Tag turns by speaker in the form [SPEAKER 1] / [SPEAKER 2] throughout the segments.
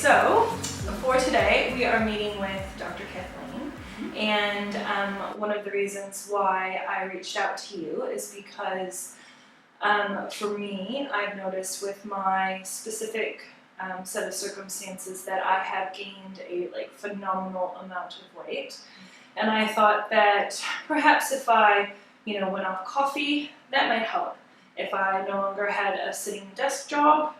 [SPEAKER 1] so for today we are meeting with Dr. Kathleen, and one of the reasons why I reached out to you is because for me, I've noticed with my specific set of circumstances that I have gained a phenomenal amount of weight, and I thought that perhaps if I went off coffee, that might help. If I no longer had a sitting desk job,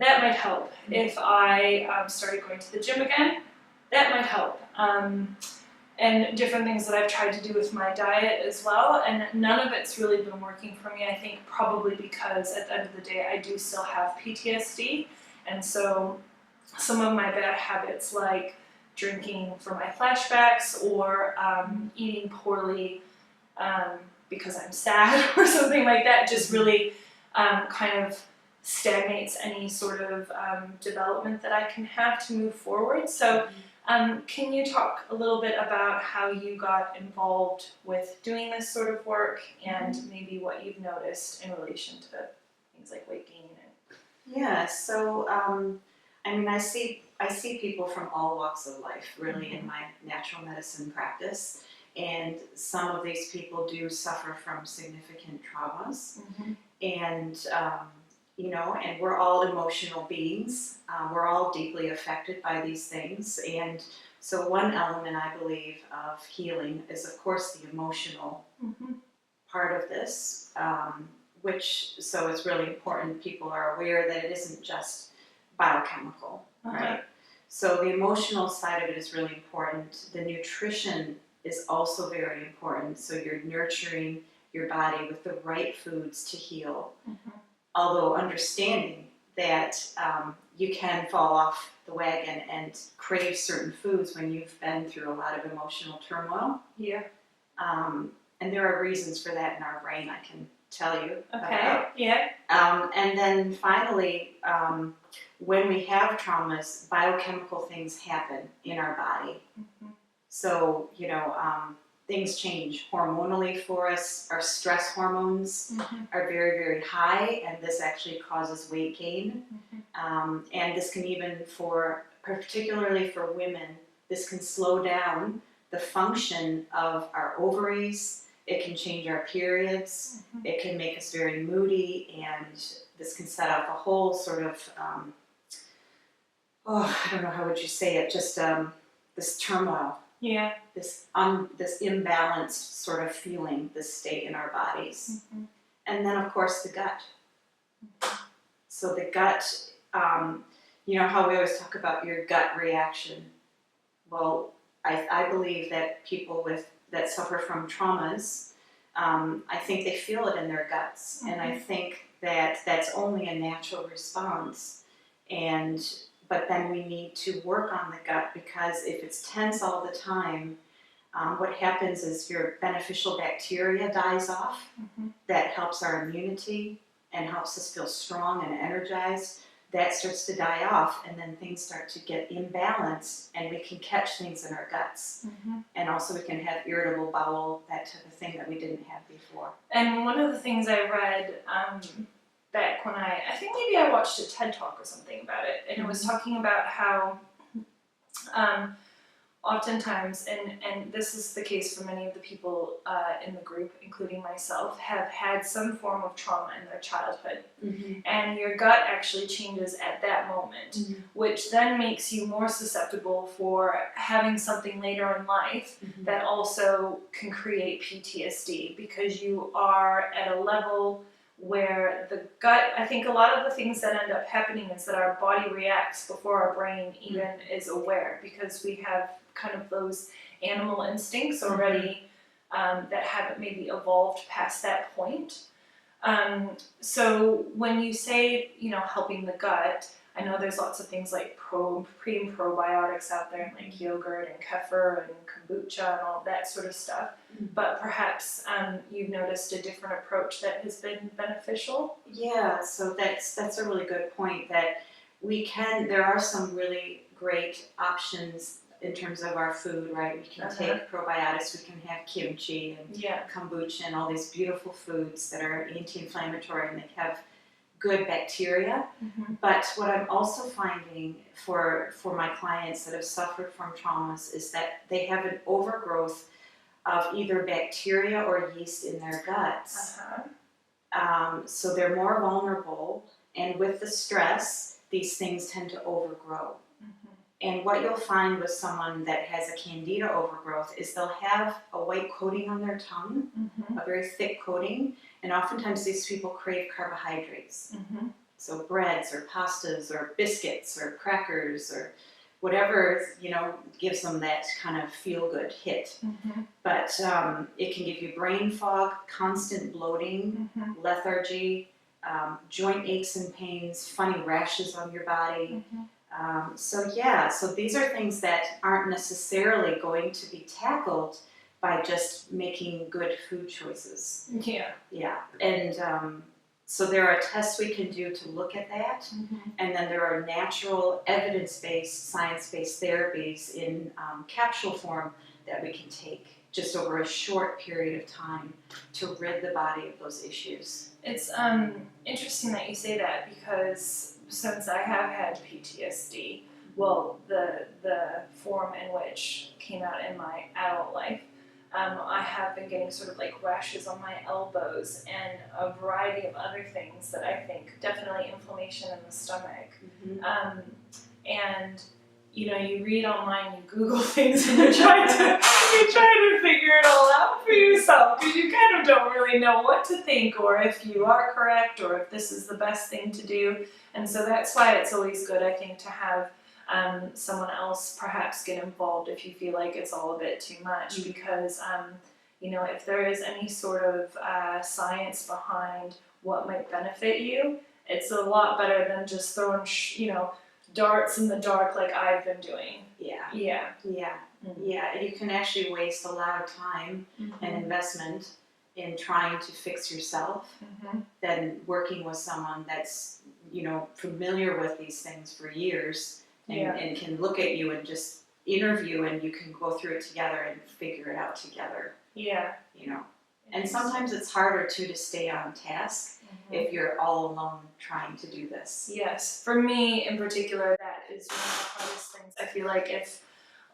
[SPEAKER 1] that might help. If I started going to the gym again, that might help. And different things that I've tried to do with my diet as well, and none of it's really been working for me. I think probably because at the end of the day I do still have PTSD, and so some of my bad habits like drinking for my flashbacks or eating poorly because I'm sad or something like that just really kind of stagnates any sort of development that I can have to move forward. So can you talk a little bit about how you got involved with doing this sort of work and maybe what you've noticed in relation to things like weight gain?
[SPEAKER 2] Yeah, so I mean, I see people from all walks of life really in my natural medicine practice, and some of these people do suffer from significant traumas, and and we're all emotional beings. We're all deeply affected by these things. And so one element, I believe, of healing is, of course, the emotional part of this, so it's really important people are aware that it isn't just biochemical, right? So the emotional side of it is really important. The nutrition is also very important. So you're nurturing your body with the right foods to heal. Although understanding that you can fall off the wagon and crave certain foods when you've been through a lot of emotional turmoil. Yeah. And there are reasons for that in our brain, I can tell you.
[SPEAKER 1] Okay, yeah.
[SPEAKER 2] And then finally, when we have traumas, biochemical things happen in our body. So, things change hormonally for us. Our stress hormones are very, very high, and this actually causes weight gain. And this can even particularly for women, this can slow down the function of our ovaries. It can change our periods. It can make us very moody, and this can set up a whole sort of, I don't know, how would you say it, just this turmoil. Yeah. This imbalanced sort of feeling, this state in our bodies. And then, of course, the gut. So the gut, how we always talk about your gut reaction. Well, I believe that people that suffer from traumas, I think they feel it in their guts. And I think that that's only a natural response. But then we need to work on the gut, because if it's tense all the time, what happens is your beneficial bacteria dies off. That helps our immunity and helps us feel strong and energized. That starts to die off, and then things start to get imbalanced, and we can catch things in our guts. And also we can have irritable bowel, that type of thing that we didn't have before. And
[SPEAKER 1] one of the things I read back when I think maybe I watched a TED Talk or something about it, and it was talking about how oftentimes, and this is the case for many of the people in the group, including myself, have had some form of trauma in their childhood. And your gut actually changes at that moment, which then makes you more susceptible for having something later in life that also can create PTSD, because you are at a level where the gut, I think a lot of the things that end up happening is that our body reacts before our brain even is aware, because we have kind of those animal instincts already that haven't maybe evolved past that point. So when you say, helping the gut, I know there's lots of things like pre and probiotics out there, like yogurt and kefir and kombucha and all that sort of stuff. But perhaps you've noticed a different approach that has been beneficial?
[SPEAKER 2] Yeah, so that's a really good point, that there are some really great options in terms of our food, right? We can take probiotics, we can have kimchi and kombucha and all these beautiful foods that are anti-inflammatory, and they have good bacteria. But what I'm also finding for my clients that have suffered from traumas is that they have an overgrowth of either bacteria or yeast in their guts. So they're more vulnerable, and with the stress, these things tend to overgrow. And what you'll find with someone that has a candida overgrowth is they'll have a white coating on their tongue, a very thick coating, and oftentimes these people crave carbohydrates. So breads or pastas or biscuits or crackers or whatever, gives them that kind of feel-good hit. But it can give you brain fog, constant bloating, lethargy, joint aches and pains, funny rashes on your body. So these are things that aren't necessarily going to be tackled by just making good food choices. And so there are tests we can do to look at that, and then there are natural, evidence-based, science-based therapies in capsule form that we can take just over a short period of time to rid the body of those issues.
[SPEAKER 1] It's interesting that you say that, because since I have had PTSD, well, the form in which came out in my adult life, I have been getting sort of like rashes on my elbows and a variety of other things that I think, definitely inflammation in the stomach. And you read online, you Google things, and you're trying to figure it all out for yourself, because you kind of don't really know what to think, or if you are correct, or if this is the best thing to do. And so that's why it's always good, I think, to have someone else perhaps get involved if you feel like it's all a bit too much, because if there is any sort of science behind what might benefit you, it's a lot better than just throwing darts in the dark like I've been doing. Yeah.
[SPEAKER 2] You can actually waste a lot of time and investment in trying to fix yourself than working with someone that's familiar with these things for years and can look at you and just interview, and you can go through it together and figure it out together. And sometimes it's harder to stay on task if you're all alone trying to do this.
[SPEAKER 1] Yes, for me in particular, that is one of the hardest things. I feel like if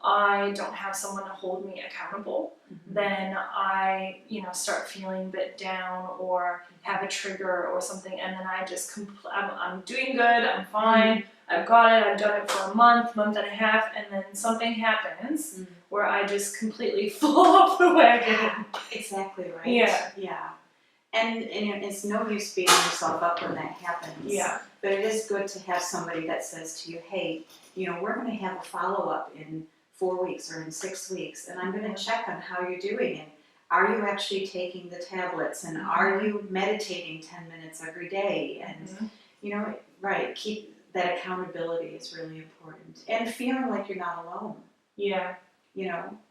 [SPEAKER 1] I don't have someone to hold me accountable, then I, start feeling a bit down or have a trigger or something, and then I just I'm doing good, I'm fine, I've got it, I've done it for a month and a half, and then something happens where I just completely fall off the wagon.
[SPEAKER 2] Exactly right. And it's no use beating yourself up when that happens. But it is good to have somebody that says to you, hey, we're going to have a follow-up in 4 weeks or in 6 weeks, and I'm going to check on how you're doing, and are you actually taking the tablets, and are you meditating 10 minutes every day, and keep that accountability is really important, and feeling like you're not alone.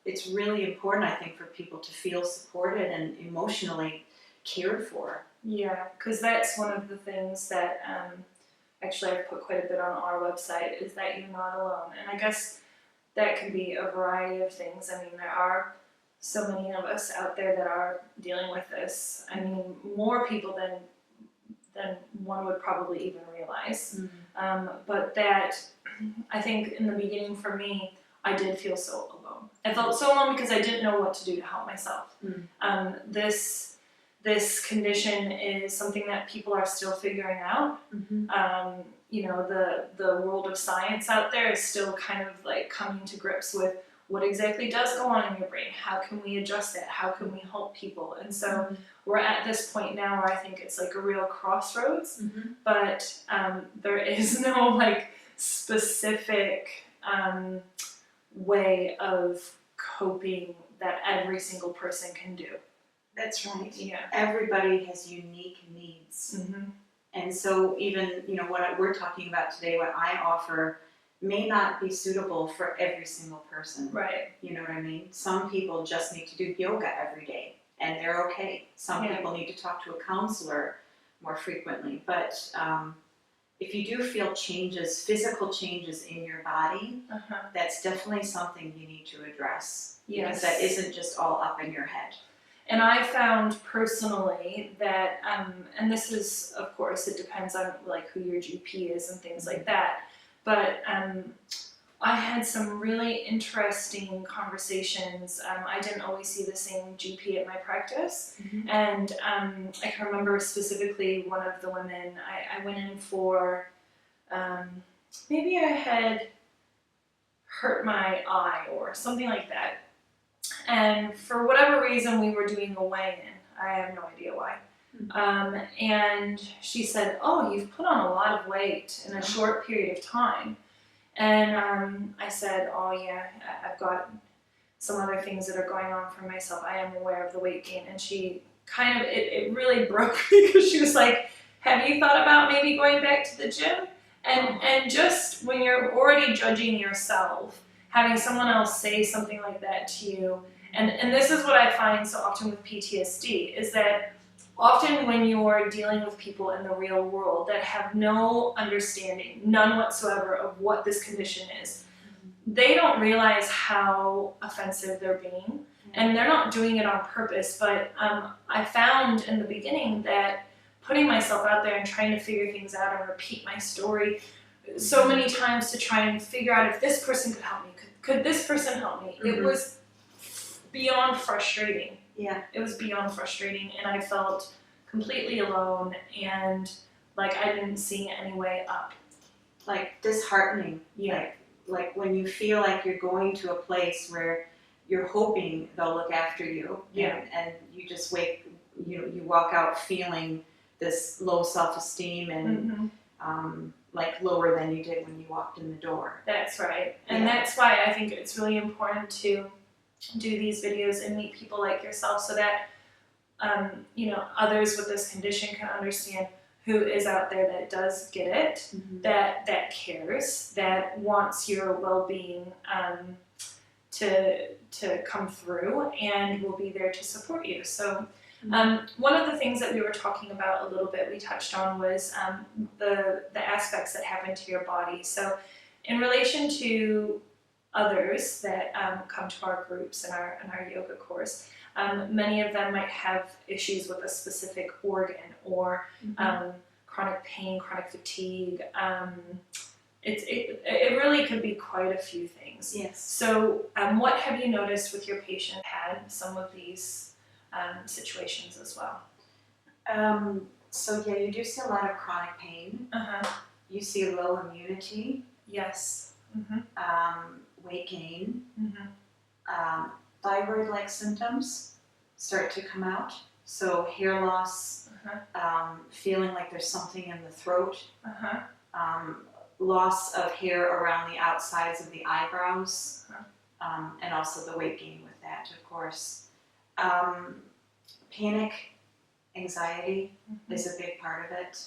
[SPEAKER 2] It's really important, I think, for people to feel supported and emotionally cared for.
[SPEAKER 1] Because that's one of the things that actually I've put quite a bit on our website, is that you're not alone. And I guess that can be a variety of things. I mean, there are so many of us out there that are dealing with this. I mean, more people than one would probably even realize. But that, I think in the beginning for me, I did feel so alone. I felt so alone because I didn't know what to do to help myself. This condition is something that people are still figuring out. The world of science out there is still kind of like coming to grips with what exactly does go on in your brain. How can we adjust it? How can we help people? And so we're at this point now where I think it's like a real crossroads, but there is no like specific way of coping that every single person can do.
[SPEAKER 2] That's right. Everybody has unique needs. And so even, what we're talking about today, what I offer may not be suitable for every single person.
[SPEAKER 1] Right.
[SPEAKER 2] You know what I mean? Some people just need to do yoga every day, and they're okay. Some people need to talk to a counselor more frequently. But if you do feel physical changes in your body, that's definitely something you need to address. Because that isn't just all up in your head.
[SPEAKER 1] And I found personally that, and this is, of course, it depends on like who your GP is and things like that, but I had some really interesting conversations. I didn't always see the same GP at my practice, and I can remember specifically one of the women, I went in for, maybe I had hurt my eye or something like that. And for whatever reason, we were doing a weigh-in. I have no idea why. And she said, "Oh, you've put on a lot of weight in a short period of time." And I said, "Oh yeah, I've got some other things that are going on for myself. I am aware of the weight gain." And she kind of, it really broke me because she was like, "Have you thought about maybe going back to the gym?" And just when you're already judging yourself, having someone else say something like that to you, and this is what I find so often with PTSD, is that often when you're dealing with people in the real world that have no understanding, none whatsoever, of what this condition is, they don't realize how offensive they're being, and they're not doing it on purpose. But I found in the beginning that putting myself out there and trying to figure things out and repeat my story so many times to try and figure out if this person could help me, could this person help me, it was beyond frustrating.
[SPEAKER 2] Yeah.
[SPEAKER 1] It was beyond frustrating, and I felt completely alone and like I didn't see any way up.
[SPEAKER 2] Like disheartening.
[SPEAKER 1] Yeah.
[SPEAKER 2] Like when you feel like you're going to a place where you're hoping they'll look after you, and you just you walk out feeling this low self-esteem and like lower than you did when you walked in the door.
[SPEAKER 1] That's right. And that's why I think it's really important to do these videos and meet people like yourself so that others with this condition can understand who is out there that does get it, that cares, that wants your well-being to come through, and will be there to support you. So one of the things that we were talking about a little bit, we touched on, was the aspects that happen to your body. So in relation to others that come to our groups and our yoga course, many of them might have issues with a specific organ or chronic pain, chronic fatigue. It really could be quite a few things.
[SPEAKER 2] Yes.
[SPEAKER 1] So what have you noticed with your patient had some of these situations as well?
[SPEAKER 2] So yeah, you do see a lot of chronic pain. You see low immunity.
[SPEAKER 1] Yes.
[SPEAKER 2] Weight gain. Thyroid-like symptoms start to come out. So hair loss, feeling like there's something in the throat, loss of hair around the outsides of the eyebrows, and also the weight gain with that, of course. Panic, anxiety is a big part of it.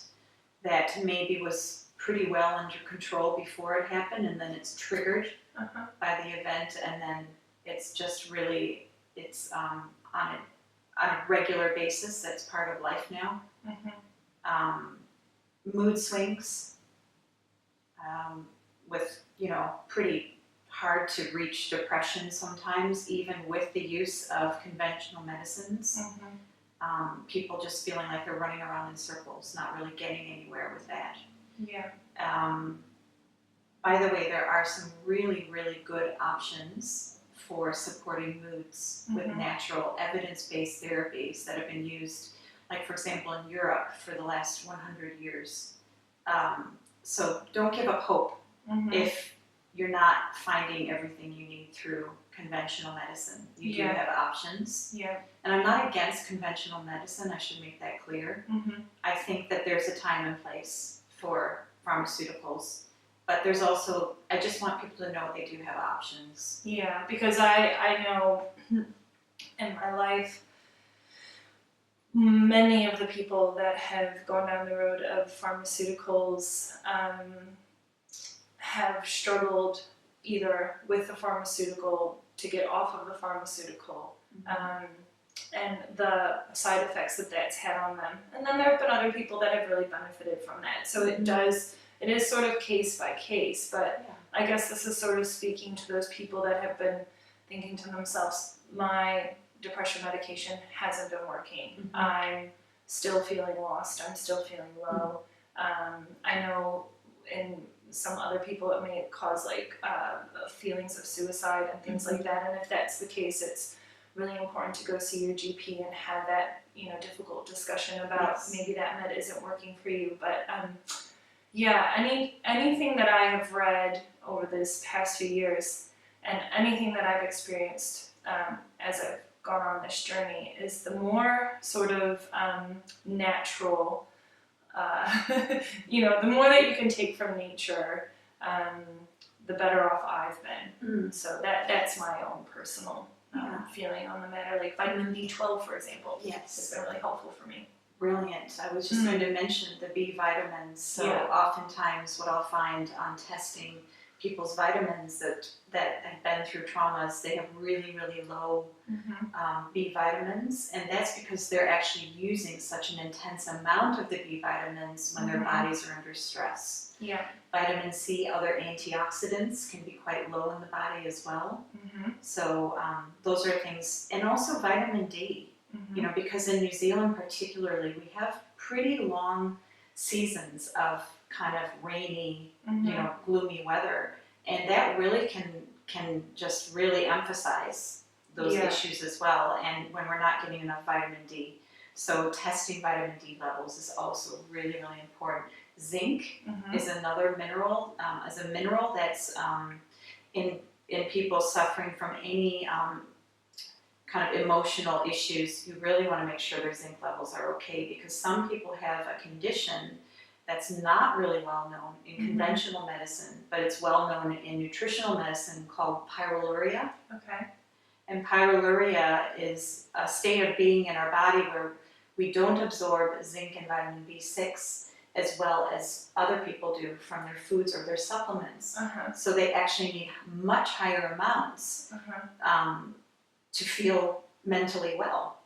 [SPEAKER 2] That maybe was pretty well under control before it happened, and then it's triggered by the event, and then it's just really, it's on a regular basis. That's part of life now. Mood swings, with pretty hard to reach depression sometimes, even with the use of conventional medicines. People just feeling like they're running around in circles, not really getting anywhere with that.
[SPEAKER 1] Yeah.
[SPEAKER 2] By the way, there are some really, really good options for supporting moods with natural evidence-based therapies that have been used, like for example in Europe for the last 100 years. So don't give up hope if you're not finding everything you need through conventional medicine. You do have options. And I'm not against conventional medicine, I should make that clear. I think that there's a time and place for pharmaceuticals, but there's also, I just want people to know they do have options.
[SPEAKER 1] Yeah, because I know in my life, many of the people that have gone down the road of pharmaceuticals have struggled either with the pharmaceutical to get off of the pharmaceutical, and the side effects that that's had on them. And then there have been other people that have really benefited from that. So it is sort of case by case, but I guess this is sort of speaking to those people that have been thinking to themselves, my depression medication hasn't been working.
[SPEAKER 2] Mm-hmm.
[SPEAKER 1] I'm still feeling lost. I'm still feeling low. I know in some other people it may cause like feelings of suicide and things like that. And if that's the case, it's really important to go see your GP and have that, you know, difficult discussion about maybe that med isn't working for you. But yeah, anything that I have read over this past few years and anything that I've experienced as I've gone on this journey is the more sort of natural, you know, the more that you can take from nature, the better off I've been. So that's my own personal feeling on the matter. Like vitamin B12, for example, has been really helpful for me.
[SPEAKER 2] Brilliant. I was just going to mention the B vitamins. So oftentimes what I'll find on testing people's vitamins that have been through traumas, they have really, really low B vitamins, and that's because they're actually using such an intense amount of the B vitamins when their bodies are under stress. Vitamin C, other antioxidants can be quite low in the body as well. So those are things, and also vitamin D. You know, because in New Zealand particularly, we have pretty long seasons of kind of rainy, you know, gloomy weather, and that really can just really emphasize those issues as well, and when we're not getting enough vitamin D. So testing vitamin D levels is also really, really important. Zinc is another mineral, that's in people suffering from any kind of emotional issues. You really want to make sure their zinc levels are okay, because some people have a condition that's not really well known in conventional medicine, but it's well known in nutritional medicine, called pyroluria. And pyroluria is a state of being in our body where we don't absorb zinc and vitamin B6 as well as other people do from their foods or their supplements. So they actually need much higher amounts to feel mentally well.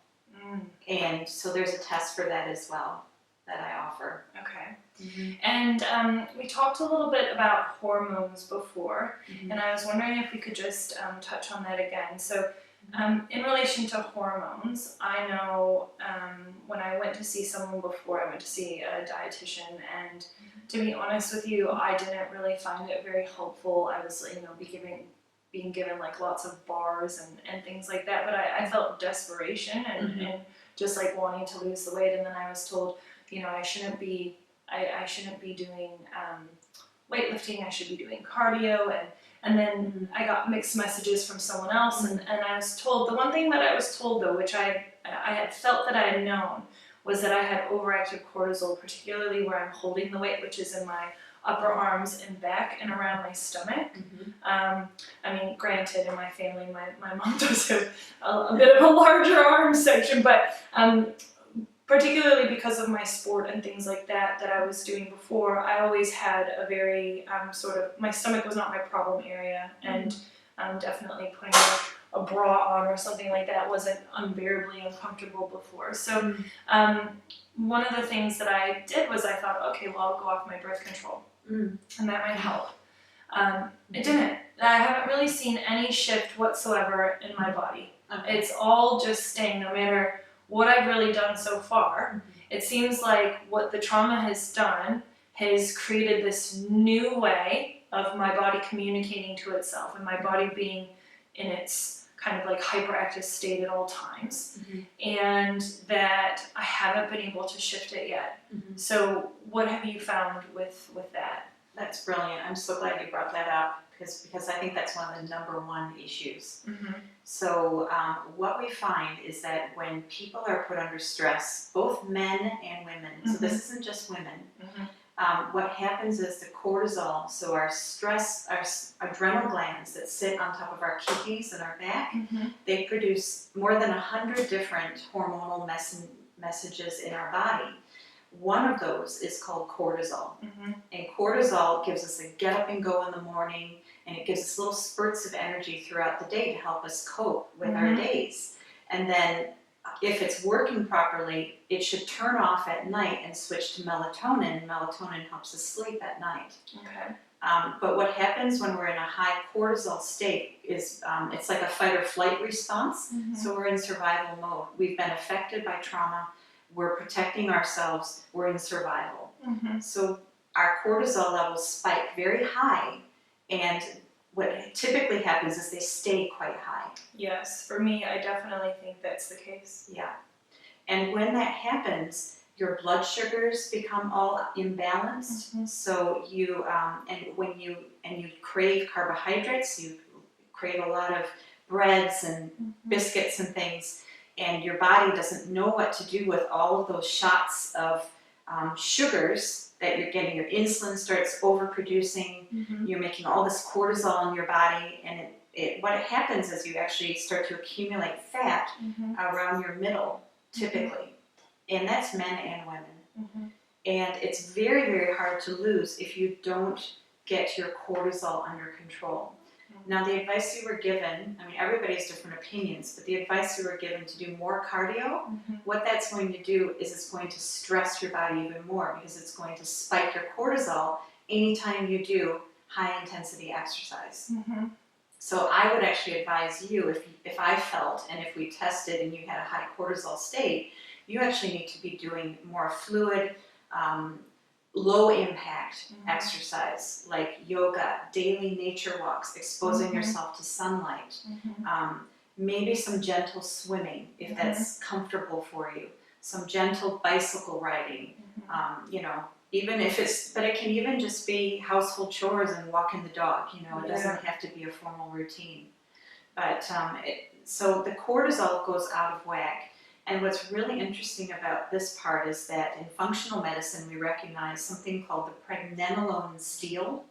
[SPEAKER 2] And so there's a test for that as well that I offer. And we talked a little bit about hormones before, and I was wondering if we could just touch on that again. So in relation to hormones, I know when I went to see someone before, I went to see a dietitian, and to be honest with you, I didn't really find it very helpful. I was, you know, being given like lots of bars and things like that, but I felt desperation and just like wanting to lose the weight, and then I was told, you know, I shouldn't be doing weightlifting, I should be doing cardio, and then I got mixed messages from someone else, and I was told, the one thing that I was told though, which I had felt that I had known, was that I had overactive cortisol, particularly where I'm holding the weight, which is in my upper arms and back and around my stomach. I mean, granted, in my family, my mom does have a bit of a larger arm section, but particularly because of my sport and things like that I was doing before, I always had a very my stomach was not my problem area, and definitely putting a bra on or something like that wasn't unbearably uncomfortable before. So one of the things that I did was I thought, okay, well, I'll go off my birth control, and that might help. It didn't. I haven't really seen any shift whatsoever in my body. It's all just staying, no matter what I've really done so far. It seems like what the trauma has done has created this new way of my body communicating to itself, and my body being in its kind of like hyperactive state at all times, and that I haven't been able to shift it yet. So what have you found with that? That's brilliant. I'm so glad you brought that up, because I think that's one of the number one issues. So what we find is that when people are put under stress, both men and women, so this isn't just women, what happens is the cortisol, so our adrenal glands that sit on top of our kidneys and our back, they produce more than 100 different hormonal messages in our body. One of those is called cortisol. And cortisol gives us a get up and go in the morning, and it gives us little spurts of energy throughout the day to help us cope with our days. And then if it's working properly, it should turn off at night and switch to melatonin, and melatonin helps us sleep at night. But what happens when we're in a high cortisol state is it's like a fight or flight response. So we're in survival mode. We've been affected by trauma. We're protecting ourselves. We're in survival. So our cortisol levels spike very high, and what typically happens is they stay quite high.
[SPEAKER 1] Yes, for me, I definitely think that's the case.
[SPEAKER 2] Yeah. And when that happens, your blood sugars become all imbalanced. So you and you crave carbohydrates, you crave a lot of breads and biscuits and things, and your body doesn't know what to do with all of those shots of sugars that you're getting. Your insulin starts overproducing. You're making all this cortisol in your body, and what happens is you actually start to accumulate fat around your middle, typically. And that's men and women. And it's very, very hard to lose if you don't get your cortisol under control. Now, the advice you were given, I mean, everybody has different opinions, but the advice you were given to do more cardio, what that's going to do is it's going to stress your body even more, because it's going to spike your cortisol anytime you do high-intensity exercise. So I would actually advise you, if I felt, and if we tested and you had a high cortisol state, you actually need to be doing more fluid, low impact exercise, like yoga, daily nature walks, exposing yourself to sunlight, maybe some gentle swimming if that's comfortable for you, some gentle bicycle riding, you know, even if but it can even just be household chores and walking the dog, you know, it doesn't have to be a formal routine. But so the cortisol goes out of whack. And what's really interesting about this part is that in functional medicine, we recognize something called the pregnenolone steal.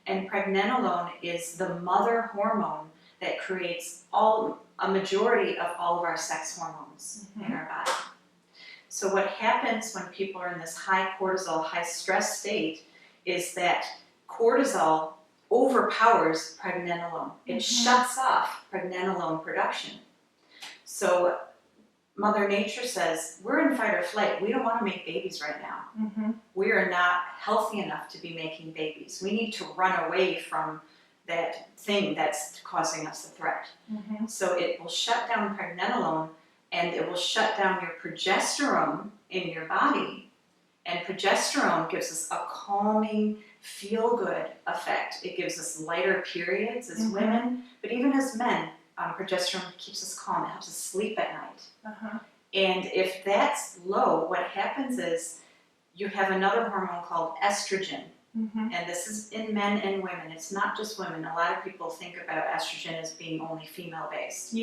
[SPEAKER 2] And pregnenolone is the mother hormone that creates a majority of all of our sex hormones in our body. So what happens when people are in this high cortisol, high stress state is that cortisol overpowers pregnenolone. It shuts off pregnenolone production. So Mother Nature says, we're in fight or flight. We don't want to make babies right now. We are not healthy enough to be making babies. We need to run away from that thing that's causing us the threat. So it will shut down pregnenolone, and it will shut down your progesterone in your body. And progesterone gives us a calming, feel-good effect. It gives us lighter periods as women, but even as men, progesterone keeps us calm. It helps us sleep at night. And if that's low, what happens is you have another hormone called estrogen. And this is in men and women. It's not just women. A lot of people think about estrogen as being only female-based.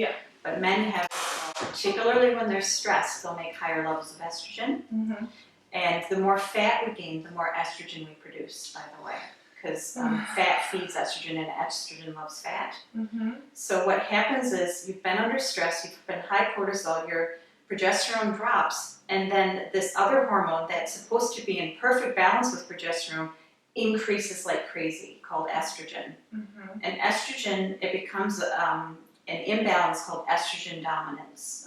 [SPEAKER 2] But men have, particularly when they're stressed, they'll make higher levels of estrogen. And the more fat we gain, the more estrogen we produce, by the way. Because fat feeds estrogen, and estrogen loves fat. So what happens is you've been under stress, you've been high cortisol, your progesterone drops, and then this other hormone that's supposed to be in perfect balance with progesterone increases like crazy, called estrogen. And estrogen, it becomes an imbalance called estrogen dominance.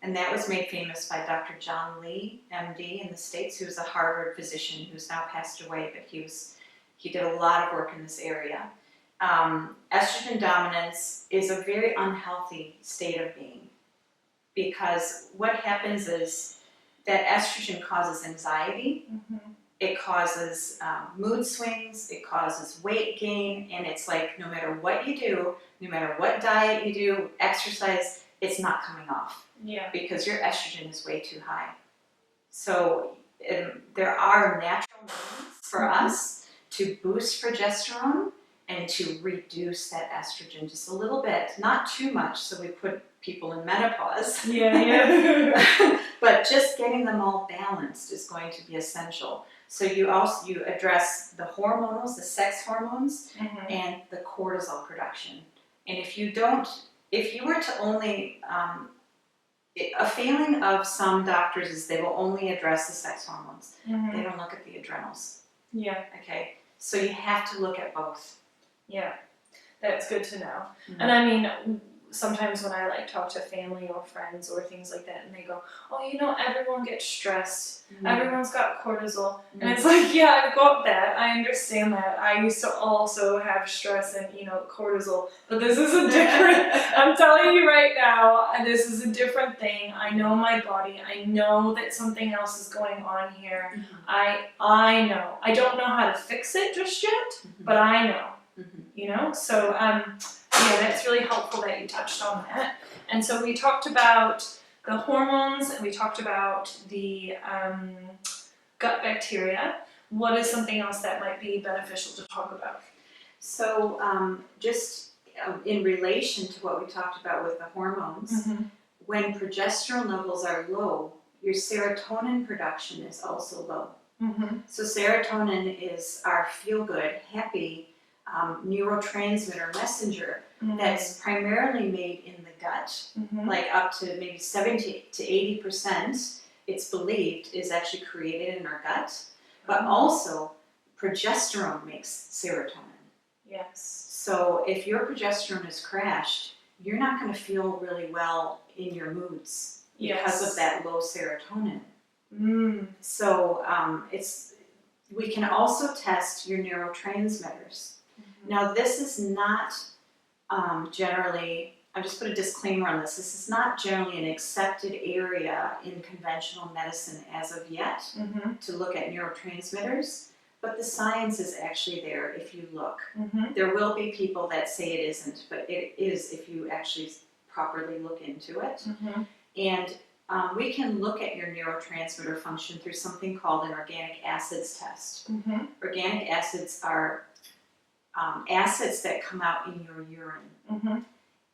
[SPEAKER 2] And that was made famous by Dr. John Lee, MD, in the States, who was a Harvard physician who's now passed away, but he did a lot of work in this area. Estrogen dominance is a very unhealthy state of being, because what happens is that estrogen causes anxiety, it causes mood swings, it causes weight gain, and it's like no matter what you do, no matter what diet you do, exercise, it's not coming off. Because your estrogen is way too high. So there are natural means for us to boost progesterone and to reduce that estrogen just a little bit, not too much, so we put people in menopause. But just getting them all balanced is going to be essential. So you address the hormonals, the sex hormones, and the cortisol production. And if you were to only, a failing of some doctors is they will only address the sex hormones. They don't look at the adrenals. Okay, so you have to look at both.
[SPEAKER 1] That's good to know. And I mean, sometimes when I like talk to family or friends or things like that, and they go, "Oh, you know, everyone gets stressed. Everyone's got cortisol," and it's like, yeah, I've got that. I understand that. I used to also have stress and cortisol, but this is a different. I'm telling you right now, this is a different thing. I know my body. I know that something else is going on here. I know. I don't know how to fix it just yet, but I know. So yeah, that's really helpful that you touched on that. And so we talked about the hormones, and we talked about the gut bacteria. What is something else that might be beneficial to talk about?
[SPEAKER 2] So just in relation to what we talked about with the hormones, when progesterone levels are low, your serotonin production is also low. So serotonin is our feel-good, happy neurotransmitter messenger that's primarily made in the gut, like up to maybe 70 to 80%, it's believed, is actually created in our gut. But also, progesterone makes serotonin.
[SPEAKER 1] Yes.
[SPEAKER 2] So if your progesterone is crashed, you're not going to feel really well in your moods because of that low serotonin. So we can also test your neurotransmitters. Now, this is not generally, I just put a disclaimer on this, this is not generally an accepted area in conventional medicine as of yet to look at neurotransmitters, but the science is actually there if you look. There will be people that say it isn't, but it is if you actually properly look into it. And we can look at your neurotransmitter function through something called an organic acids test. Organic acids are acids that come out in your urine.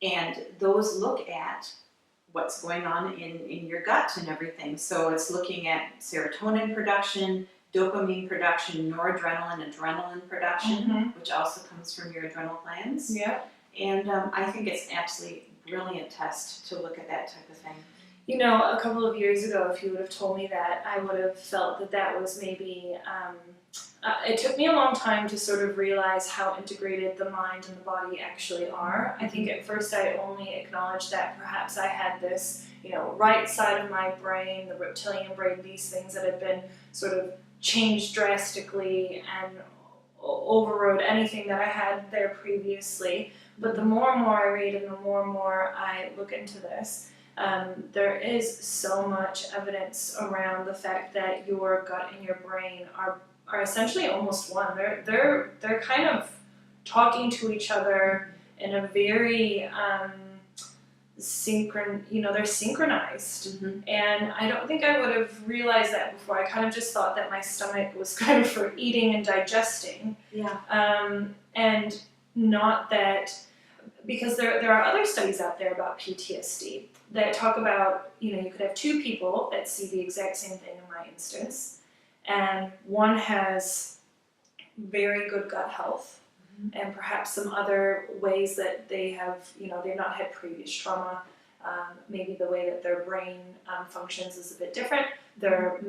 [SPEAKER 2] And those look at what's going on in your gut and everything. So it's looking at serotonin production, dopamine production, noradrenaline, adrenaline production, which also comes from your adrenal glands. And I think it's an absolutely brilliant test to look at that type of thing.
[SPEAKER 1] A couple of years ago, if you would have told me that, I would have felt that that was maybe, it took me a long time to sort of realize how integrated the mind and the body actually are. I think at first I only acknowledged that perhaps I had this, right side of my brain, the reptilian brain, these things that had been sort of changed drastically and overrode anything that I had there previously. But the more and more I read and the more and more I look into this, there is so much evidence around the fact that your gut and your brain are essentially almost one. They're kind of talking to each other in a very they're synchronized. And I don't think I would have realized that before. I kind of just thought that my stomach was kind of for eating and digesting. And not that, because there are other studies out there about PTSD that talk about, you could have two people that see the exact same thing in my instance, and one has very good gut health, and perhaps some other ways that they have, they've not had previous trauma. Maybe the way that their brain functions is a bit different. Their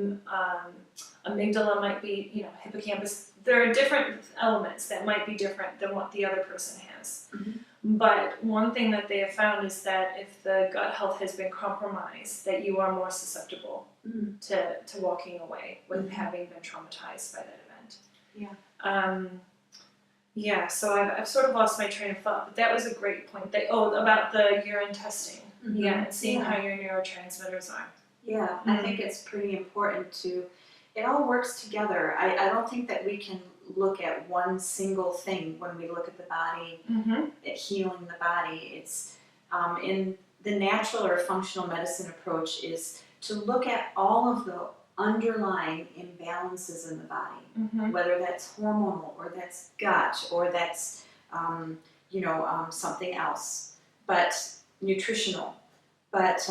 [SPEAKER 1] amygdala might be, hippocampus. There are different elements that might be different than what the other person has. But one thing that they have found is that if the gut health has been compromised, that you are more susceptible to walking away with having been traumatized by that event. So I've sort of lost my train of thought, but that was a great point. About the urine testing. And seeing how your neurotransmitters are.
[SPEAKER 2] I think it's pretty important it all works together. I don't think that we can look at one single thing when we look at the body, at healing the body. It's in the natural or functional medicine approach is to look at all of the underlying imbalances in the body, whether that's hormonal or that's gut or that's something else, but nutritional. But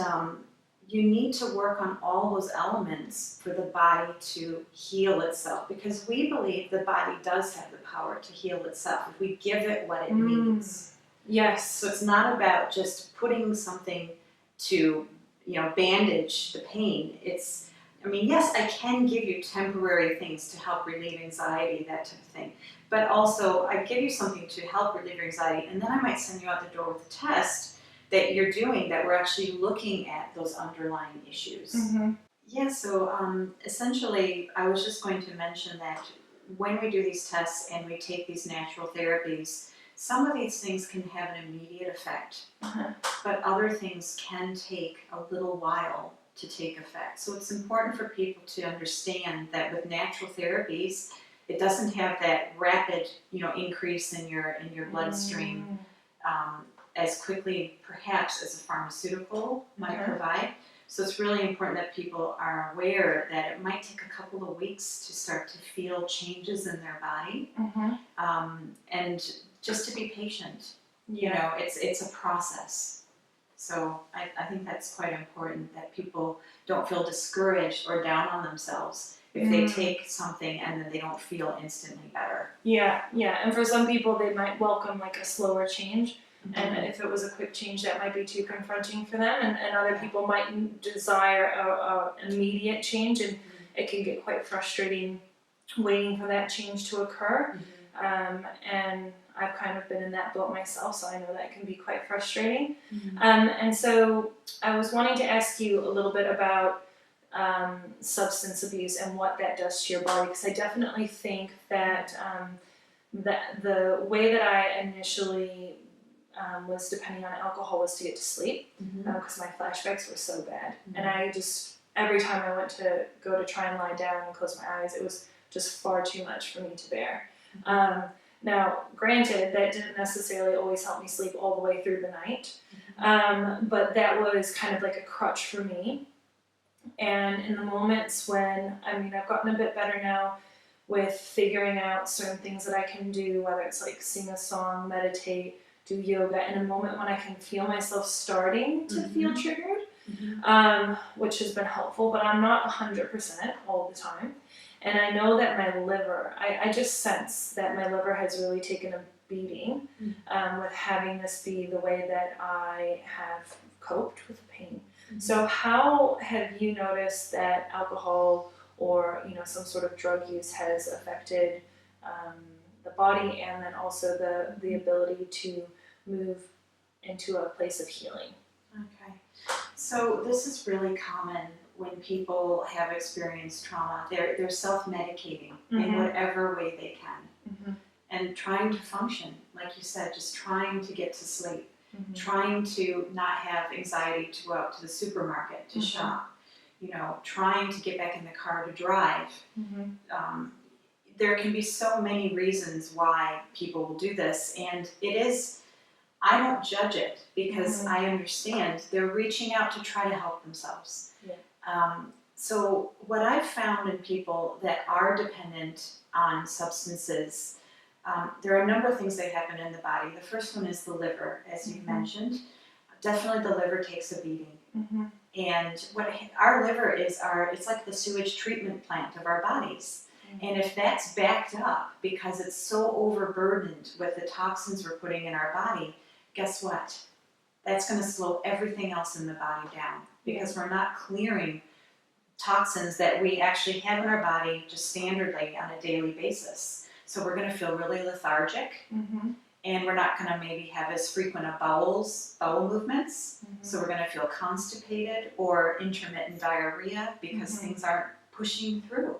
[SPEAKER 2] you need to work on all those elements for the body to heal itself, because we believe the body does have the power to heal itself if we give it what it needs. So it's not about just putting something to, bandage the pain. Yes, I can give you temporary things to help relieve anxiety, that type of thing. But also, I give you something to help relieve your anxiety, and then I might send you out the door with a test that you're doing that we're actually looking at those underlying issues. Yeah, so essentially I was just going to mention that when we do these tests and we take these natural therapies, some of these things can have an immediate effect, but other things can take a little while to take effect. So it's important for people to understand that with natural therapies, it doesn't have that rapid, increase in your bloodstream as quickly, perhaps, as a pharmaceutical might provide. So it's really important that people are aware that it might take a couple of weeks to start to feel changes in their body, and just to be patient. It's a process. So I think that's quite important, that people don't feel discouraged or down on themselves if they take something and then they don't feel instantly better.
[SPEAKER 1] Yeah, and for some people they might welcome like a slower change. And if it was a quick change, that might be too confronting for them, and other people might desire an immediate change, and it can get quite frustrating waiting for that change to occur. And I've kind of been in that boat myself, so I know that can be quite frustrating. And so I was wanting to ask you a little bit about substance abuse and what that does to your body, because I definitely think that that the way that I initially was depending on alcohol was to get to sleep, because my flashbacks were so bad. And I just, every time I went to go to try and lie down and close my eyes, it was just far too much for me to bear. Now, granted, that didn't necessarily always help me sleep all the way through the night, but that was kind of like a crutch for me. And in the moments when, I've gotten a bit better now with figuring out certain things that I can do, whether it's like sing a song, meditate, do yoga, in a moment when I can feel myself starting to feel triggered, which has been helpful, but I'm not 100% all the time. And I know that my liver, I just sense that my liver has really taken a beating with having this be the way that I have coped with the pain. So how have you noticed that alcohol or some sort of drug use has affected the body, and then also the ability to move into a place of healing?
[SPEAKER 2] Okay, so this is really common when people have experienced trauma. They're self-medicating in whatever way they can, and trying to function, like you said, just trying to get to sleep, trying to not have anxiety to go out to the supermarket to shop, trying to get back in the car to drive. There can be so many reasons why people will do this, and I don't judge it, because I understand they're reaching out to try to help themselves. So what I've found in people that are dependent on substances, there are a number of things that happen in the body. The first one is the liver, as you've mentioned. Definitely the liver takes a beating. And what our liver is, it's like the sewage treatment plant of our bodies. And if that's backed up because it's so overburdened with the toxins we're putting in our body, guess what? That's going to slow everything else in the body down, because we're not clearing toxins that we actually have in our body just standardly on a daily basis. So we're going to feel really lethargic, and we're not going to maybe have as frequent of bowel movements. So we're going to feel constipated or intermittent diarrhea because things aren't pushing through.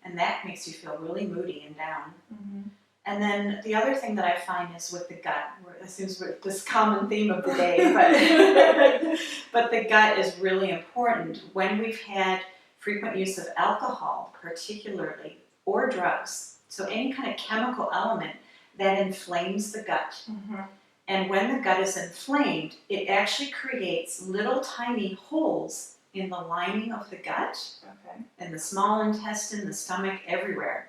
[SPEAKER 2] And that makes you feel really moody and down. And then the other thing that I find is with the gut. It seems we're this common theme of the day, but the gut is really important. When we've had frequent use of alcohol, particularly, or drugs, so any kind of chemical element that inflames the gut. And when the gut is inflamed, it actually creates little tiny holes in the lining of the gut, in the small intestine, the stomach, everywhere.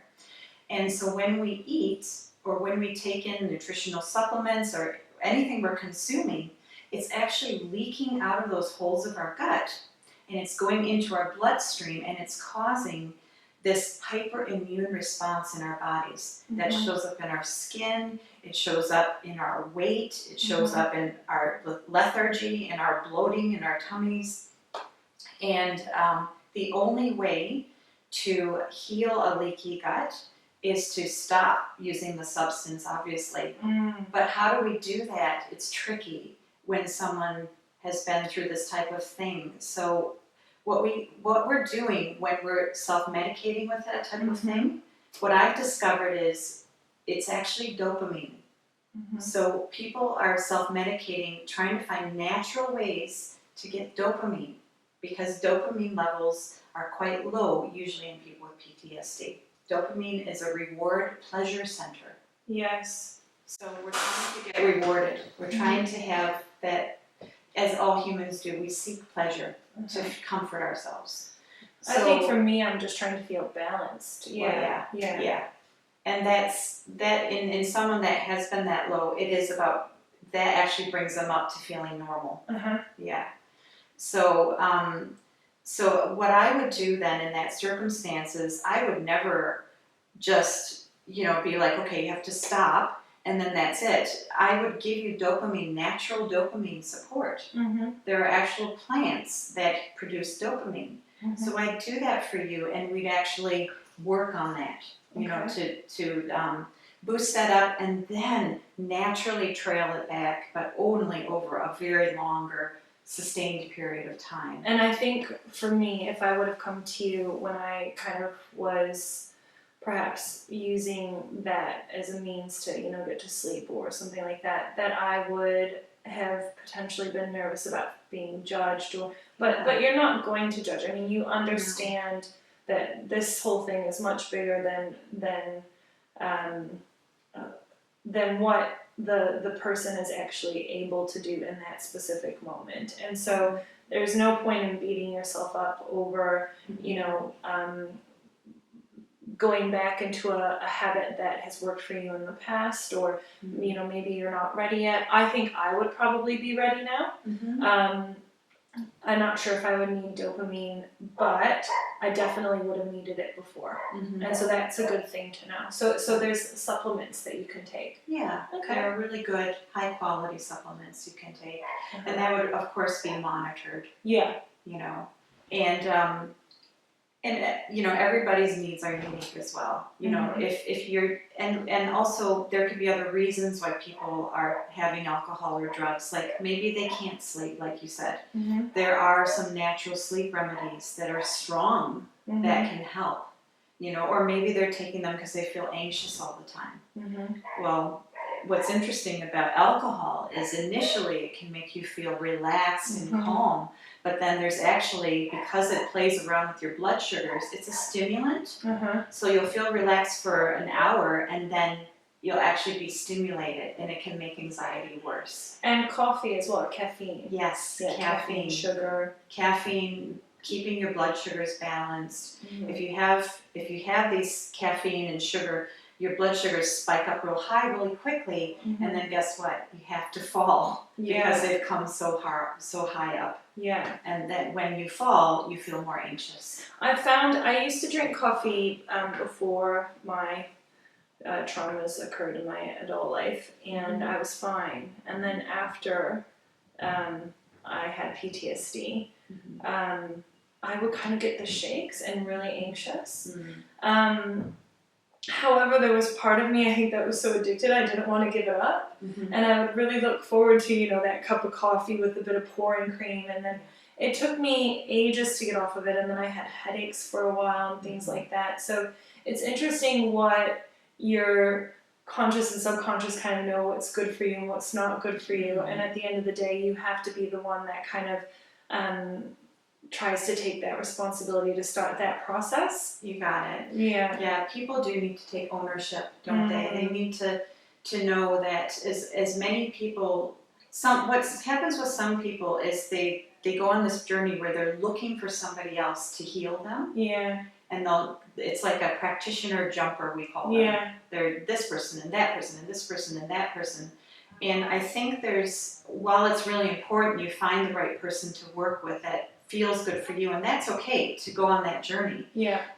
[SPEAKER 2] And so when we eat, or when we take in nutritional supplements or anything we're consuming, it's actually leaking out of those holes of our gut, and it's going into our bloodstream, and it's causing this hyperimmune response in our bodies that shows up in our skin, it shows up in our weight, it shows up in our lethargy, in our bloating, in our tummies. And the only way to heal a leaky gut is to stop using the substance, obviously. But how do we do that? It's tricky. when someone has been through this type of thing. So what we're doing when we're self-medicating with that type of thing, what I've discovered is it's actually dopamine. So people are self-medicating, trying to find natural ways to get dopamine, because dopamine levels are quite low usually in people with PTSD. Dopamine is a reward pleasure center.
[SPEAKER 1] Yes.
[SPEAKER 2] So we're trying to get rewarded. We're trying to have that, as all humans do, we seek pleasure to comfort ourselves. So,
[SPEAKER 1] I think for me, I'm just trying to feel balanced.
[SPEAKER 2] Yeah. And that in someone that has been that low, it is about, that actually brings them up to feeling normal. Yeah. So, so what I would do then in that circumstances, I would never just, be like, okay, you have to stop, and then that's it. I would give you dopamine, natural dopamine support. There are actual plants that produce dopamine. So I'd do that for you, and we'd actually work on that, to boost that up, and then naturally trail it back, but only over a very longer, sustained period of time.
[SPEAKER 1] And I think for me, if I would have come to you when I kind of was perhaps using that as a means to, get to sleep or something like that, that I would have potentially been nervous about being judged, but you're not going to judge. I mean, you understand that this whole thing is much bigger than what the person is actually able to do in that specific moment. And so there's no point in beating yourself up over, going back into a habit that has worked for you in the past, or maybe you're not ready yet. I think I would probably be ready now. I'm not sure if I would need dopamine, but I definitely would have needed it before. And so that's a good thing to know. So there's supplements that you can take.
[SPEAKER 2] Yeah,
[SPEAKER 1] okay.
[SPEAKER 2] There are really good, high quality supplements you can take. And that would, of course, be monitored.
[SPEAKER 1] Yeah.
[SPEAKER 2] And everybody's needs are unique as well. If you're, and also there could be other reasons why people are having alcohol or drugs, like maybe they can't sleep, like you said. There are some natural sleep remedies that are strong that can help, or maybe they're taking them because they feel anxious all the time. Well, what's interesting about alcohol is initially it can make you feel relaxed and calm, but then there's actually, because it plays around with your blood sugars, it's a stimulant. So you'll feel relaxed for an hour, and then you'll actually be stimulated, and it can make anxiety worse.
[SPEAKER 1] And coffee as well, caffeine.
[SPEAKER 2] Yes,
[SPEAKER 1] caffeine, sugar.
[SPEAKER 2] Caffeine, keeping your blood sugars balanced. If you have these caffeine and sugar, your blood sugars spike up real high really quickly, and then guess what? You have to fall because they've come so high up. Yeah. And then when you fall, you feel more anxious.
[SPEAKER 1] I found I used to drink coffee before my traumas occurred in my adult life, and I was fine. And then after I had PTSD, I would kind of get the shakes and really anxious. However, there was part of me, I think, that was so addicted I didn't want to give it up. And I would really look forward to, that cup of coffee with a bit of pouring cream. And then it took me ages to get off of it. And then I had headaches for a while and things like that. So it's interesting what your conscious and subconscious kind of know what's good for you and what's not good for you. And at the end of the day, you have to be the one that kind of tries to take that responsibility to start that process.
[SPEAKER 2] You got it.
[SPEAKER 1] Yeah,
[SPEAKER 2] people do need to take ownership, don't they? They need to know that as many people, what happens with some people is they go on this journey where they're looking for somebody else to heal them. And it's like a practitioner jumper, we call them. They're this person and that person and this person and that person. And I think while it's really important you find the right person to work with that feels good for you, and that's okay to go on that journey.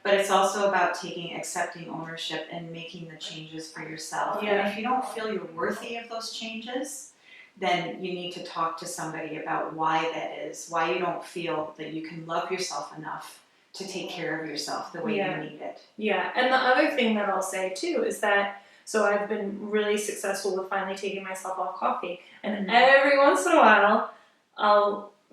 [SPEAKER 2] But it's also about accepting ownership and making the changes for yourself. And if you don't feel you're worthy of those changes, then you need to talk to somebody about why that is, why you don't feel that you can love yourself enough to take care of yourself the way you need it.
[SPEAKER 1] And the other thing that I'll say too is that So I've been really successful with finally taking myself off coffee. And every once in a while,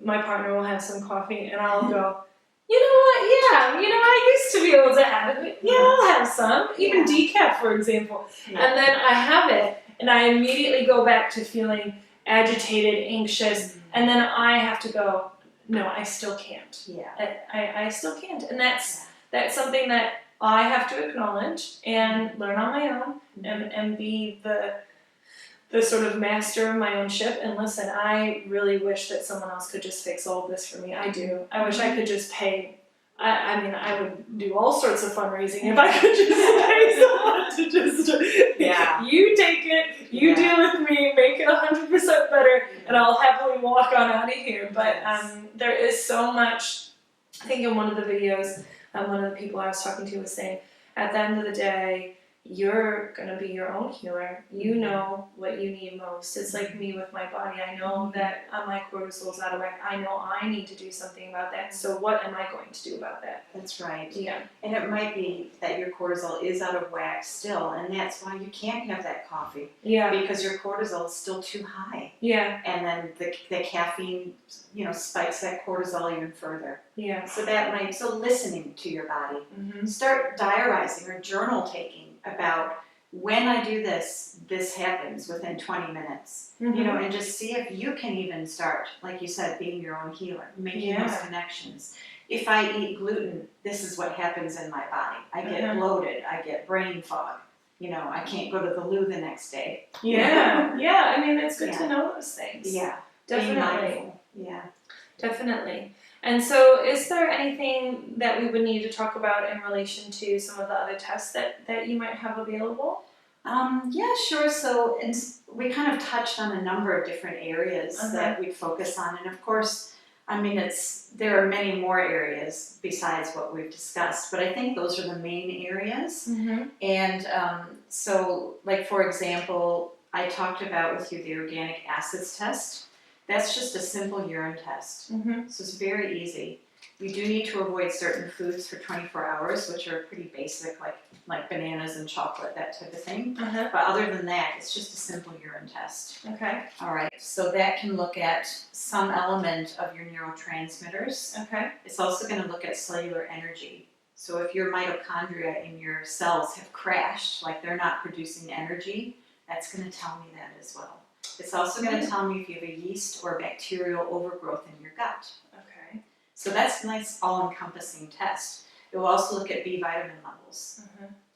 [SPEAKER 1] my partner will have some coffee, and I'll go, you know what? Yeah, I used to be able to have it. Yeah, I'll have some, even decaf, for example.
[SPEAKER 2] Yeah.
[SPEAKER 1] And then I have it, and I immediately go back to feeling agitated, anxious, and then I have to go, no, I still can't.
[SPEAKER 2] Yeah.
[SPEAKER 1] I still can't. And that's something that I have to acknowledge and learn on my own and be the sort of master of my own ship. And listen, I really wish that someone else could just fix all of this for me. I do. I wish I could just pay. I mean, I would do all sorts of fundraising if I could just pay someone to just, you take it, you deal with me, make it 100% better, and I'll happily walk on out of here. But there is so much. I think in one of the videos, one of the people I was talking to was saying, at the end of the day, you're going to be your own healer. You know what you need most. It's like me with my body. I know that my cortisol's out of whack. I know I need to do something about that. So what am I going to do about that?
[SPEAKER 2] That's right.
[SPEAKER 1] Yeah.
[SPEAKER 2] And it might be that your cortisol is out of whack still, and that's why you can't have that coffee.
[SPEAKER 1] Yeah.
[SPEAKER 2] Because your cortisol is still too high.
[SPEAKER 1] Yeah.
[SPEAKER 2] And then the caffeine, spikes that cortisol even further.
[SPEAKER 1] Yeah.
[SPEAKER 2] So listening to your body. Start diarizing or journal taking about when I do this happens within 20 minutes. And just see if you can even start, like you said, being your own healer, making those connections. If I eat gluten, this is what happens in my body. I get bloated, I get brain fog. I can't go to the loo the next day.
[SPEAKER 1] Yeah. Yeah. I mean, it's good to know those things.
[SPEAKER 2] Yeah.
[SPEAKER 1] Definitely.
[SPEAKER 2] Yeah.
[SPEAKER 1] Definitely. And so is there anything that we would need to talk about in relation to some of the other tests that you might have available?
[SPEAKER 2] Yeah, sure. So we kind of touched on a number of different areas that we focus on. And of course, I mean, there are many more areas besides what we've discussed, but I think those are the main areas. And so, like, for example, I talked about with you the organic acids test. That's just a simple urine test. So it's very easy. You do need to avoid certain foods for 24 hours, which are pretty basic, like bananas and chocolate, that type of thing. But other than that, it's just a simple urine test.
[SPEAKER 1] Okay.
[SPEAKER 2] All right. So that can look at some element of your neurotransmitters.
[SPEAKER 1] Okay.
[SPEAKER 2] It's also going to look at cellular energy. So if your mitochondria in your cells have crashed, like they're not producing energy, that's going to tell me that as well. It's also going to tell me if you have a yeast or bacterial overgrowth in your gut.
[SPEAKER 1] Okay.
[SPEAKER 2] So that's a nice all-encompassing test. It will also look at B vitamin levels.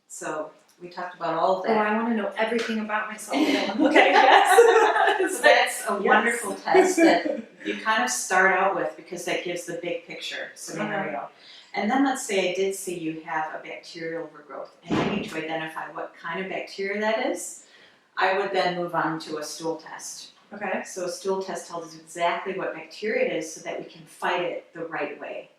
[SPEAKER 2] So we talked about all of that.
[SPEAKER 1] Oh, I want to know everything about myself now. Okay, yes.
[SPEAKER 2] So that's a wonderful test that you kind of start out with because that gives the big picture scenario. And then let's say I did see you have a bacterial overgrowth and I need to identify what kind of bacteria that is. I would then move on to a stool test.
[SPEAKER 1] Okay.
[SPEAKER 2] So a stool test tells us exactly what bacteria it is so that we can fight it the right way.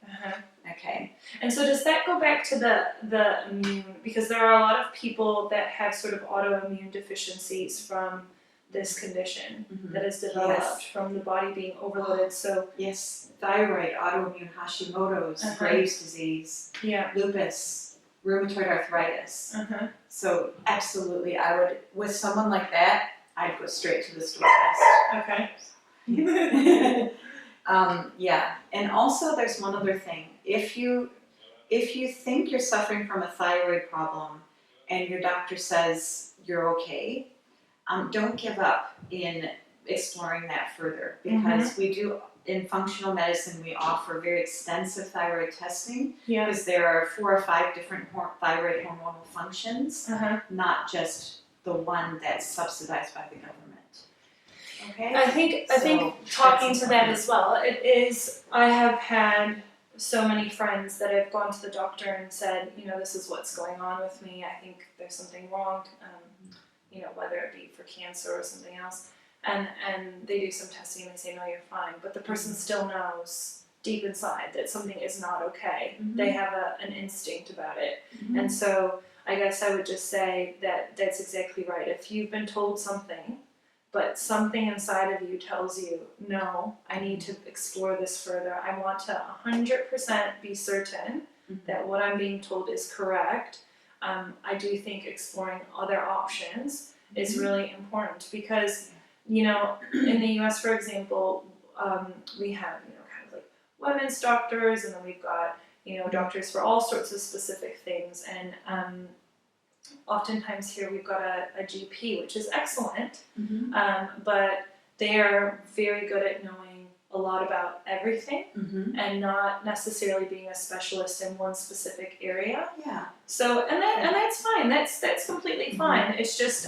[SPEAKER 2] Okay.
[SPEAKER 1] And so does that go back to the immune, because there are a lot of people that have sort of autoimmune deficiencies from this condition that is developed from the body being overloaded. So
[SPEAKER 2] yes, thyroid, autoimmune Hashimoto's, Graves' disease, lupus, rheumatoid arthritis. So absolutely, I would, with someone like that, I'd go straight to the stool test.
[SPEAKER 1] Okay.
[SPEAKER 2] And also there's one other thing. If you think you're suffering from a thyroid problem and your doctor says you're okay, don't give up in exploring that further, because we do, in functional medicine, we offer very extensive thyroid testing because there are 4 or 5 different thyroid hormonal functions, not just the one that's subsidized by the government. Okay.
[SPEAKER 1] I think talking to that as well, it is, I have had so many friends that have gone to the doctor and said, this is what's going on with me. I think there's something wrong, whether it be for cancer or something else. And they do some testing and they say, no, you're fine. But the person still knows deep inside that something is not okay. They have an instinct about it. And so I guess I would just say that that's exactly right. If you've been told something, but something inside of you tells you, no, I need to explore this further. I want to 100% be certain that what I'm being told is correct. I do think exploring other options is really important because, in the US, for example, we have, kind of like women's doctors, and then we've got, doctors for all sorts of specific things. And oftentimes here we've got a GP, which is excellent, but they are very good at knowing a lot about everything and not necessarily being a specialist in one specific area.
[SPEAKER 2] Yeah.
[SPEAKER 1] So and that's fine. That's completely fine. It's just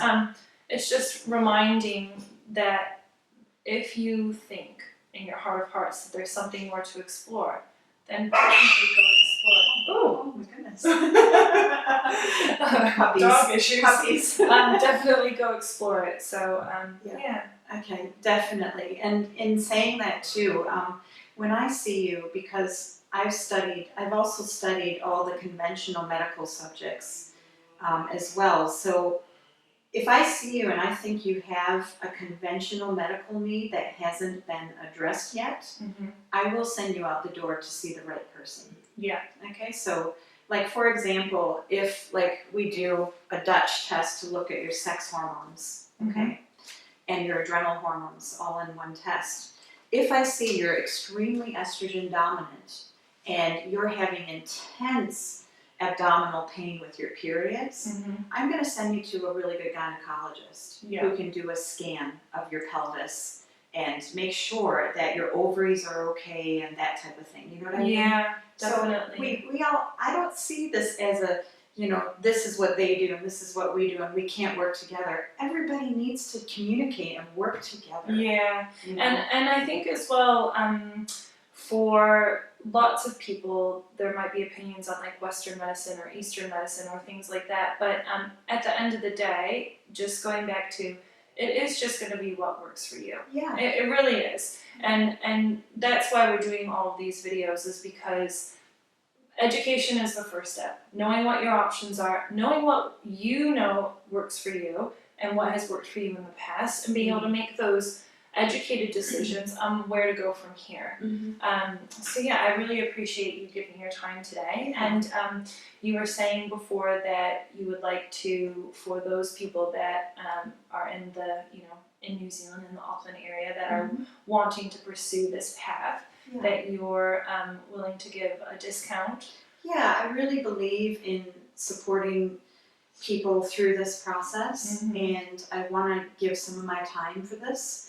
[SPEAKER 1] reminding that if you think in your heart of hearts that there's something more to explore, then definitely go explore.
[SPEAKER 2] Oh my goodness.
[SPEAKER 1] Puppies. Dog issues.
[SPEAKER 2] Puppies.
[SPEAKER 1] Definitely go explore it. So yeah.
[SPEAKER 2] Okay, definitely. And in saying that too, when I see you, because I've also studied all the conventional medical subjects as well. So if I see you and I think you have a conventional medical need that hasn't been addressed yet, I will send you out the door to see the right person.
[SPEAKER 1] Yeah.
[SPEAKER 2] Okay, so like for example, if like we do a Dutch test to look at your sex hormones, okay, and your adrenal hormones all in one test. If I see you're extremely estrogen dominant and you're having intense abdominal pain with your periods, I'm going to send you to a really good gynecologist who can do a scan of your pelvis and make sure that your ovaries are okay and that type of thing. You know what I mean?
[SPEAKER 1] Yeah, definitely.
[SPEAKER 2] So we all, I don't see this as a, this is what they do and this is what we do and we can't work together. Everybody needs to communicate and work together.
[SPEAKER 1] Yeah, and I think as well, for lots of people, there might be opinions on like Western medicine or Eastern medicine or things like that, but at the end of the day, just going back to, it is just going to be what works for you.
[SPEAKER 2] Yeah.
[SPEAKER 1] It really is. And that's why we're doing all of these videos, is because education is the first step. Knowing what your options are, knowing what works for you and what has worked for you in the past, and being able to make those educated decisions on where to go from here. So yeah, I really appreciate you giving your time today. And you were saying before that you would like to, for those people that are in the, in New Zealand, in the Auckland area, that are wanting to pursue this path, that you're willing to give a discount.
[SPEAKER 2] Yeah, I really believe in supporting people through this process, and I want to give some of my time for this.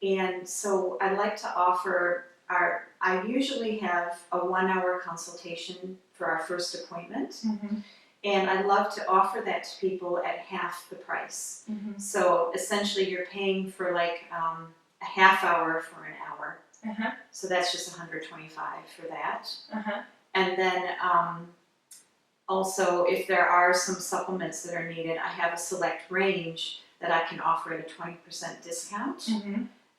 [SPEAKER 2] And so I'd like to offer I usually have a 1-hour consultation for our first appointment. And I love to offer that to people at half the price. So essentially you're paying for like a half hour for an hour. So that's just $125 for that. And then also if there are some supplements that are needed, I have a select range that I can offer at a 20% discount.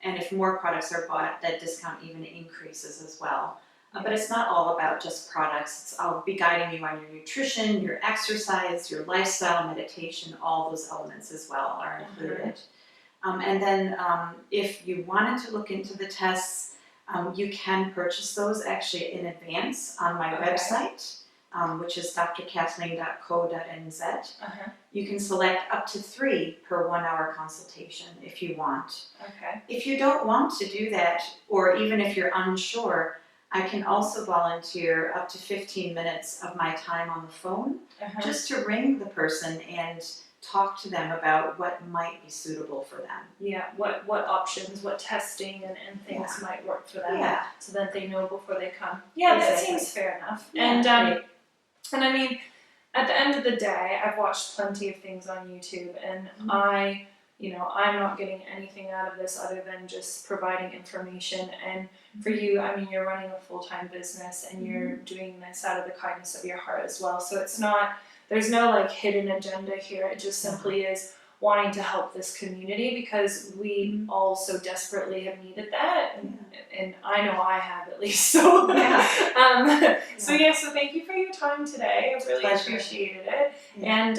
[SPEAKER 2] And if more products are bought, that discount even increases as well. But it's not all about just products. I'll be guiding you on your nutrition, your exercise, your lifestyle, meditation, all those elements as well are included. And then if you wanted to look into the tests, you can purchase those actually in advance on my website, which is drkathleen.co.nz. You can select up to 3 per 1-hour consultation if you want. If you don't want to do that, or even if you're unsure, I can also volunteer up to 15 minutes of my time on the phone just to ring the person and talk to them about what might be suitable for them.
[SPEAKER 1] Yeah, what options, what testing and things might work for them, so that they know before they come. Yeah, that seems fair enough. And I mean, at the end of the day, I've watched plenty of things on YouTube, and I'm not getting anything out of this other than just providing information. And for you, I mean, you're running a full-time business and you're doing this out of the kindness of your heart as well. So it's not, there's no like hidden agenda here. It just simply is wanting to help this community, because we all so desperately have needed that, and I know I have at least. So so thank you for your time today. I really appreciated it. And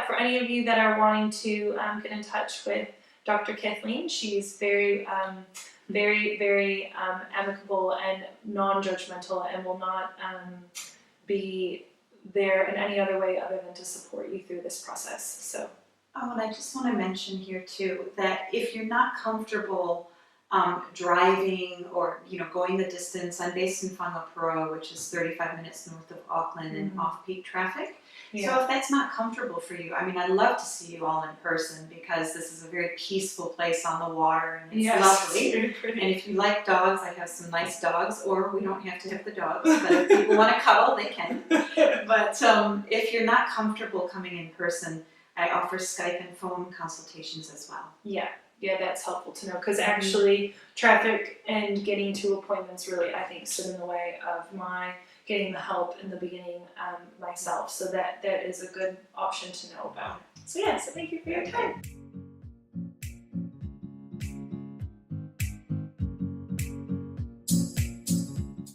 [SPEAKER 1] for any of you that are wanting to get in touch with Dr. Kathleen, she's very very amicable and non-judgmental, and will not be there in any other way other than to support you through this process. So.
[SPEAKER 2] Oh, and I just want to mention here too that if you're not comfortable driving or going the distance, I'm based in Whangapura, which is 35 minutes north of Auckland in off-peak traffic. So if that's not comfortable for you, I mean, I'd love to see you all in person because this is a very peaceful place on the water and it's lovely.
[SPEAKER 1] It's very pretty.
[SPEAKER 2] And if you like dogs, I have some nice dogs, or we don't have to have the dogs, but if people want to cuddle, they can. But if you're not comfortable coming in person, I offer Skype and phone consultations as well.
[SPEAKER 1] Yeah, that's helpful to know because actually traffic and getting to appointments really, I think, stood in the way of my getting the help in the beginning myself. So that is a good option to know about. So thank you for your time.